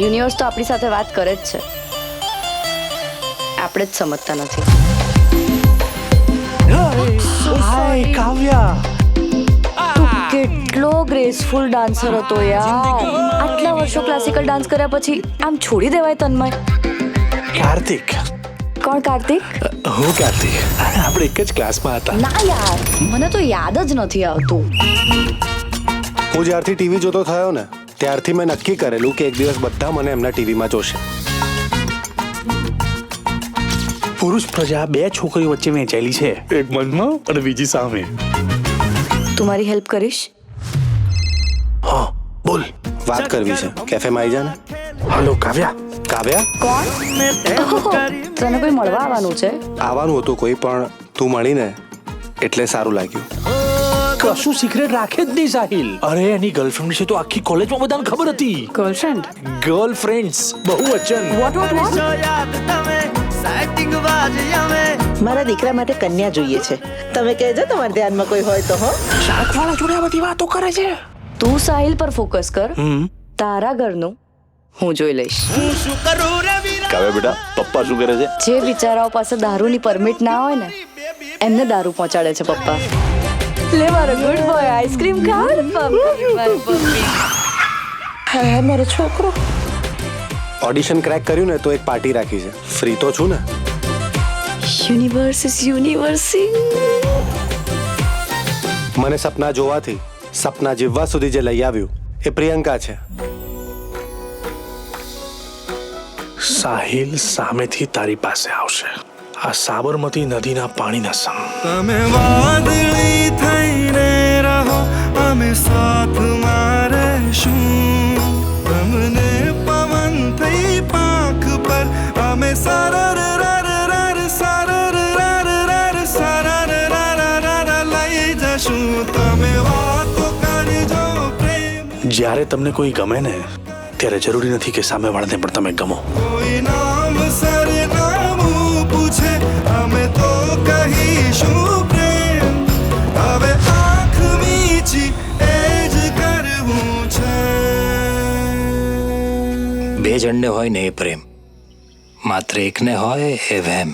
Universe તો આપણી સાથે વાત કરે જ છે, આપણે જ સમજતા નથી. હાય કાવ્યા, તું કેટલો ગ્રેસફુલ ડાન્સર હતો યાર. આટલા વર્ષો ક્લાસિકલ ડાન્સ કર્યા પછી આમ છોડી દેવાય તન્મય? કાર્તિક. કોણ કાર્તિક? હું કાર્તિક. આપણે એક જ ક્લાસમાં હતા. ના યાર, મને તો યાદ જ નથી આવતું. હું જ્યારથી ટીવી જોતો થયો ને ત્યારથી મેં નક્કી કરેલું કે એક દિવસ બધા મને એમના ટીવીમાં જોશે. પુરુષ પ્રજા બે છોકરીઓ વચ્ચે વહેંચાયેલી છે, એક મનમાં અને બીજી સામે. તું મારી હેલ્પ કરીશ? હા બોલ. વાત કરવી છે, કેફેમાં આવી જા ને. હાલો કાવ્યા. કાવ્યા? કોણ? ઓહો, તને કોઈ મળવા આવવાનું છે? આવવાનું હતું કોઈ, પણ તું મળીને એટલે સારું લાગ્યું. કશું સિક્રેટ રાખે જ નહીં સાહિલ. અરે એની ગર્લફ્રેન્ડ છે તો આખી કોલેજમાં બધાને ખબર હતી. ગર્લફ્રેન્ડ? ગર્લફ્રેન્ડ્સ બહુવચન. મારા દીકરા માટે કન્યા જોઈએ છે. તમે કહેજો તમારા ધ્યાનમાં કોઈ હોય તો. હો, શાકવાળા જોડે આ બધી વાતો કરે છે. તું સાહિલ પર ફોકસ કર, તારા ઘરનું હું જોઈ લઈશ. કાવ્યા બેટા, પપ્પા શું કરે છે? જે બિચારાઓ પાસે દારૂની પરમિટ ના હોય ને એમને દારૂ પહોંચાડે છે પપ્પા. લે મારો ગુડ બોય, આઈસ્ક્રીમ ખા. હા મારો છોકરો. ઓડિશન ક્રેક કર્યું ને તો એક પાર્ટી રાખી છે. ફ્રી તો છું ને. Universe is universing. મને સપના જોવાથી સપના જીવવા સુધી જે લઈ આવ્યું એ પ્રિયંકા છે. સાહિલ સામેથી તારી પાસે આવશે, આ સાબરમતી નદીના પાણીના સમ. તમે વાદળી થઈને રહો, અમે સાથમાં રહેશું. તમને પવન થઈ પાંખ પર, અમે સરર લઈ જશું. તમે વાતો કરજો પ્રેમ. જ્યારે તમને કોઈ ગમે ને ત્યારે જરૂરી નથી કે સામેવાળાને પણ તમે ગમો. કોઈ નામ સરનામું પૂછે, અમે તો કહીશું પ્રેમ. હવે આંખ મીચી એ જ કરવું છે. બે જણને હોય ને એ પ્રેમ, માત્ર એકને હોય એ વહેમ.